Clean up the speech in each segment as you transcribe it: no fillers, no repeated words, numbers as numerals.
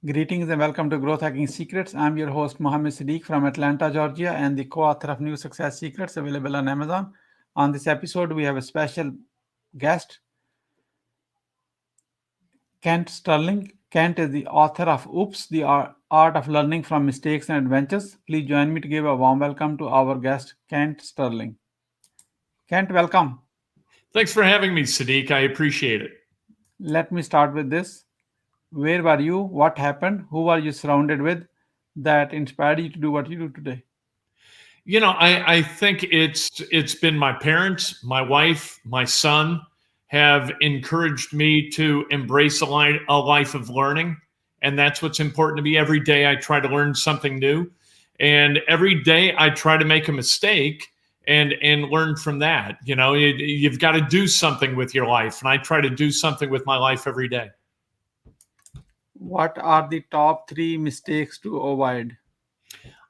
Greetings and welcome to Growth Hacking Secrets. I'm your host Mohammed Siddique from Atlanta, Georgia, and the co-author of New Success Secrets available on Amazon. On this episode, we have a special guest, Kent Sterling. Kent is the author of Oops, the Art of Learning from Mistakes and Adventures. Please join me to give a warm welcome to our guest, Kent Sterling. Kent, welcome. Thanks for having me, Siddique. I appreciate it. Let me start with this. Where were you? What happened? Who were you surrounded with that inspired you to do what you do today? I think it's been my parents, my wife, my son have encouraged me to embrace a life of learning. And that's what's important to me. Every day I try to learn something new. And every day I try to make a mistake and learn from that. You've got to do something with your life. And I try to do something with my life every day. What are the top 3 mistakes to avoid?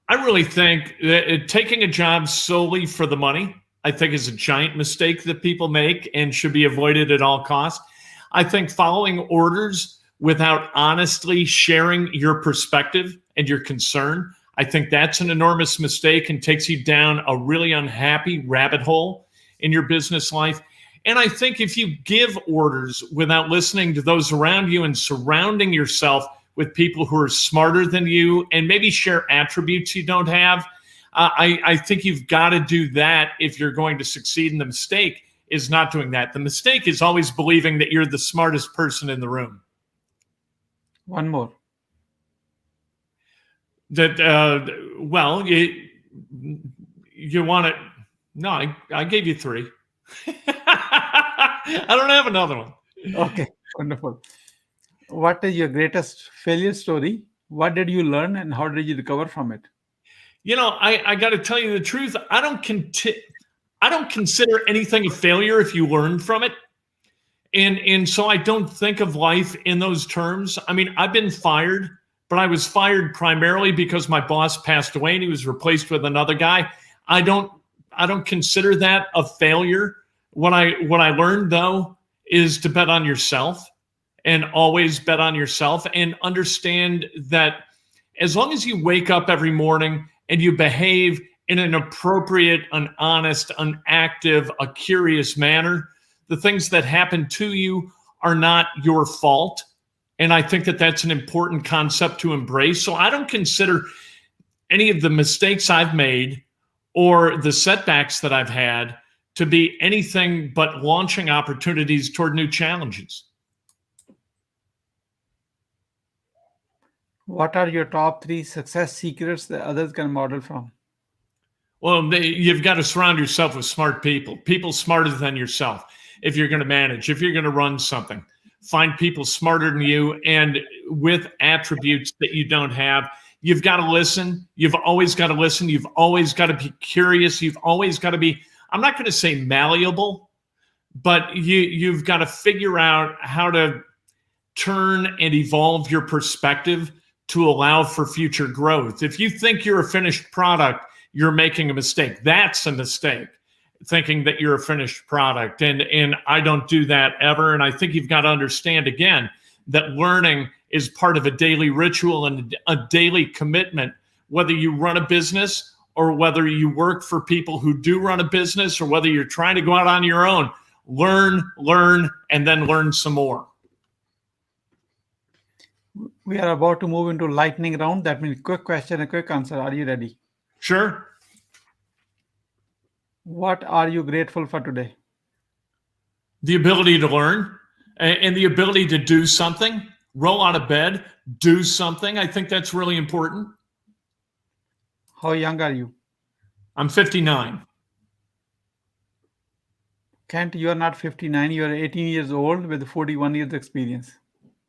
I really think that taking a job solely for the money, I think is a giant mistake that people make and should be avoided at all costs. I think following orders without honestly sharing your perspective and your concern, I think that's an enormous mistake and takes you down a really unhappy rabbit hole in your business life. And I think if you give orders without listening to those around you and surrounding yourself with people who are smarter than you and maybe share attributes you don't have, I think you've got to do that if you're going to succeed. And the mistake is not doing that. The mistake is always believing that you're the smartest person in the room. One more. That, you want it. No, I gave you 3. I don't have another one. Okay, wonderful. What is your greatest failure story? What did you learn and how did you recover from it? I got to tell you the truth. I don't consider anything a failure if you learn from it. And so I don't think of life in those terms. I mean, I've been fired, but I was fired primarily because my boss passed away and he was replaced with another guy. I don't consider that a failure. What I learned, though, is to bet on yourself and always bet on yourself and understand that as long as you wake up every morning and you behave in an appropriate, an honest, an active, a curious manner, the things that happen to you are not your fault. And I think that that's an important concept to embrace. So I don't consider any of the mistakes I've made or the setbacks that I've had to be anything but launching opportunities toward new challenges. What are your top 3 success secrets that others can model from? Well, you've got to surround yourself with smart people smarter than yourself. If you're going to manage, if you're going to run something, find people smarter than you and with attributes that you don't have. You've got to listen. You've always got to listen. You've always got to be curious. You've always got to be, I'm not going to say malleable, but you've got to figure out how to turn and evolve your perspective to allow for future growth. If you think you're a finished product, you're making a mistake. That's a mistake, thinking that you're a finished product. And I don't do that ever. And I think you've got to understand, again, that learning is part of a daily ritual and a daily commitment, whether you run a business or whether you work for people who do run a business or whether you're trying to go out on your own. Learn, and then learn some more. We are about to move into lightning round. That means quick question and quick answer. Are you ready? Sure. What are you grateful for today? The ability to learn and the ability to do something, roll out of bed, do something. I think that's really important. How young are you? I'm 59. Kent, you are not 59. You are 18 years old with 41 years experience.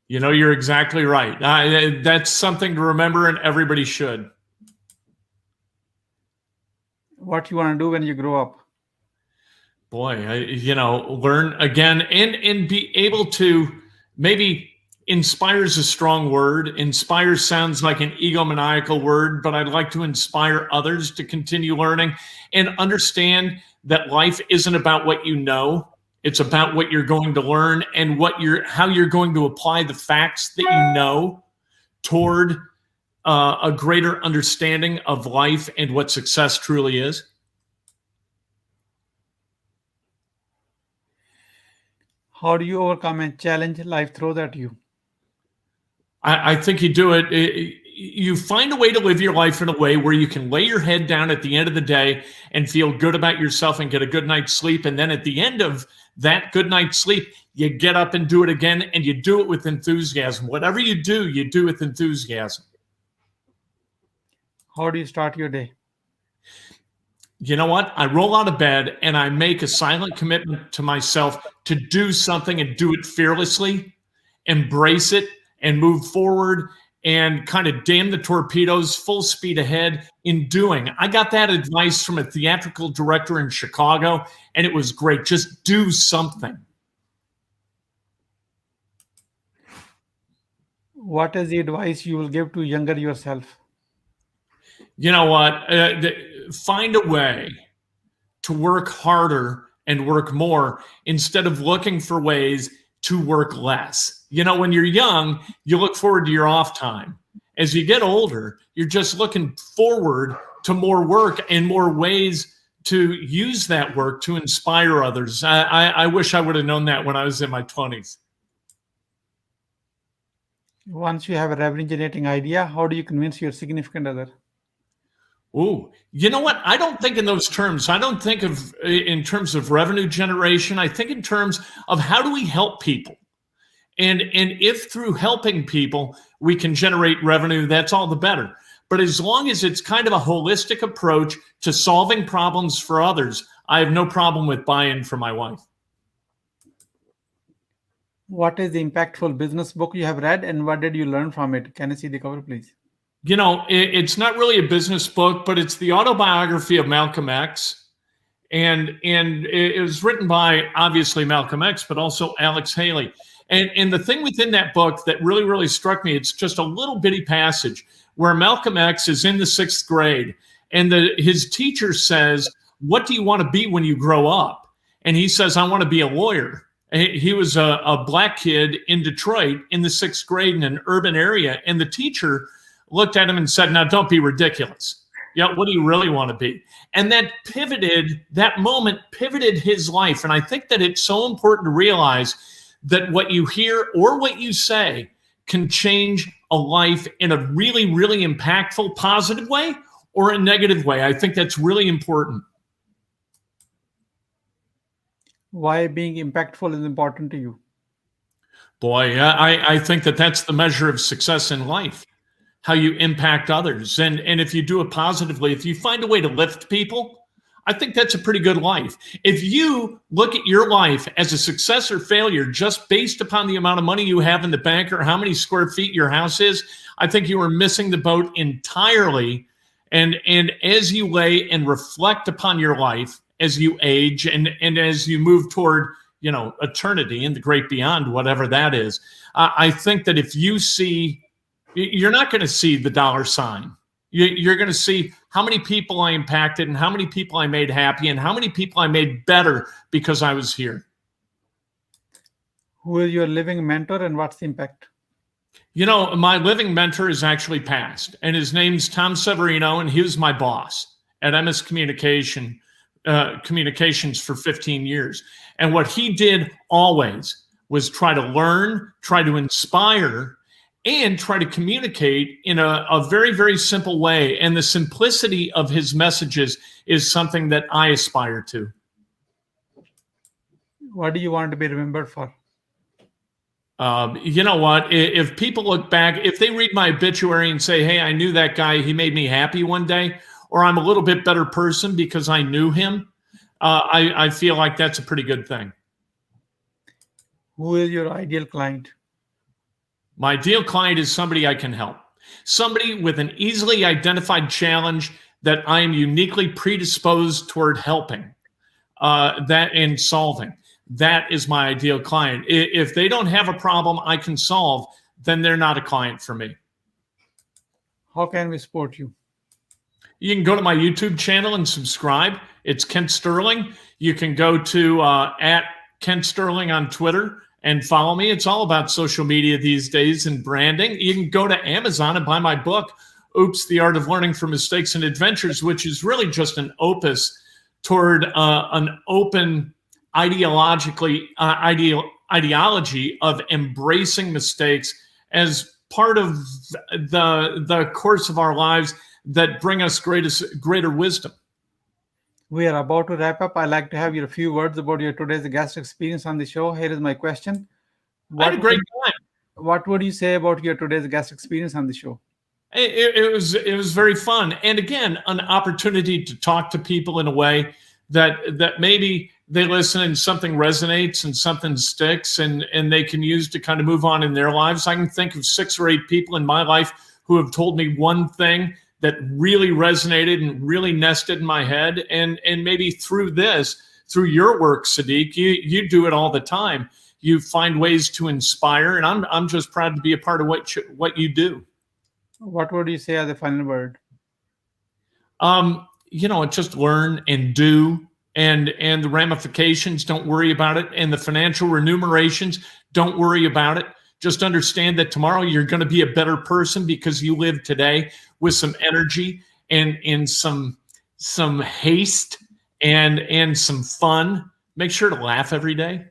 You're exactly right. That's something to remember, and everybody should. What you want to do when you grow up? Boy, learn again and be able to, maybe inspire is a strong word. Inspire sounds like an egomaniacal word, but I'd like to inspire others to continue learning and understand that life isn't about what you know. It's about what you're going to learn and how you're going to apply the facts that you know toward a greater understanding of life and what success truly is? How do you overcome and challenge life throws at you? I think you do it. You find a way to live your life in a way where you can lay your head down at the end of the day and feel good about yourself and get a good night's sleep. And then at the end of that good night's sleep, you get up and do it again, and you do it with enthusiasm. Whatever you do with enthusiasm. How do you start your day? You know what? I roll out of bed and I make a silent commitment to myself to do something and do it fearlessly, embrace it, and move forward and kind of damn the torpedoes, full speed ahead in doing. I got that advice from a theatrical director in Chicago, and it was great. Just do something. What is the advice you will give to younger yourself? You know what? Find a way to work harder and work more instead of looking for ways to work less. You know, when you're young, you look forward to your off time. As you get older, you're just looking forward to more work and more ways to use that work to inspire others. I wish I would have known that when I was in my 20s. Once you have a revenue-generating idea, how do you convince your significant other? Ooh, you know what? I don't think in those terms. I don't think of in terms of revenue generation. I think in terms of how do we help people? And if through helping people we can generate revenue, that's all the better. But as long as it's kind of a holistic approach to solving problems for others, I have no problem with buy-in from my wife. What is the impactful business book you have read, and what did you learn from it? Can I see the cover, please? You know, it's not really a business book, but it's the autobiography of Malcolm X. And it was written by, obviously, Malcolm X, but also Alex Haley. And the thing within that book that really, really struck me, it's just a little bitty passage where Malcolm X is in the 6th grade. And his teacher says, "What do you want to be when you grow up?" And he says, "I want to be a lawyer." He was a black kid in Detroit in the 6th grade in an urban area. And the teacher looked at him and said, "Now, don't be ridiculous. Yeah, what do you really want to be?" And that moment pivoted his life. And I think that it's so important to realize that what you hear or what you say can change a life in a really, really impactful, positive way or a negative way. I think that's really important. Why being impactful is important to you? Boy, I think that that's the measure of success in life, how you impact others. And if you do it positively, if you find a way to lift people, I think that's a pretty good life. If you look at your life as a success or failure just based upon the amount of money you have in the bank or how many square feet your house is, I think you are missing the boat entirely. And as you lay and reflect upon your life as you age and as you move toward, you know, eternity and the great beyond, whatever that is, I think that if you see, you're not going to see the dollar sign. You're going to see how many people I impacted and how many people I made happy and how many people I made better because I was here. Who is your living mentor and what's the impact? You know, my living mentor is actually passed, and his name's Tom Severino, and he was my boss at MS Communications for 15 years. And what he did always was try to learn, try to inspire, and try to communicate in a very, very simple way. And the simplicity of his messages is something that I aspire to. What do you want to be remembered for? You know what? If people look back, if they read my obituary and say, "Hey, I knew that guy, he made me happy one day," or "I'm a little bit better person because I knew him," I feel like that's a pretty good thing. Who is your ideal client? My ideal client is somebody I can help. Somebody with an easily identified challenge that I am uniquely predisposed toward helping, that and solving. That is my ideal client. If they don't have a problem I can solve, then they're not a client for me. How can we support you? You can go to my YouTube channel and subscribe. It's Kent Sterling. You can go to at Kent Sterling on Twitter and follow me. It's all about social media these days and branding. You can go to Amazon and buy my book, Oops, the Art of Learning from Mistakes and Adventures, which is really just an opus toward an open ideology of embracing mistakes as part of the course of our lives that bring us greater wisdom. We are about to wrap up. I'd like to have your few words about your today's guest experience on the show. Here is my question. I had a great time. What would you say about your today's guest experience on the show? It was very fun, and again, an opportunity to talk to people in a way that maybe they listen and something resonates and something sticks, and they can use to kind of move on in their lives. I can think of 6 or 8 people in my life who have told me one thing that really resonated and really nested in my head, and maybe through your work, Siddique, you do it all the time. You find ways to inspire, and I'm just proud to be a part of what you do. What would you say as the final word? Just learn and do, and the ramifications, don't worry about it, and the financial remunerations, don't worry about it. Just understand that tomorrow you're going to be a better person because you live today with some energy and some haste and some fun. Make sure to laugh every day.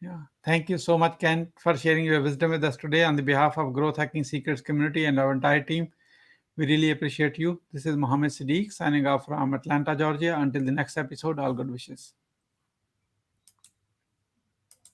Yeah. Thank you so much, Ken, for sharing your wisdom with us today on the behalf of Growth Hacking Secrets community and our entire team. We really appreciate you. This is Mohammed Siddique signing off from Atlanta, Georgia. Until the next episode, all good wishes.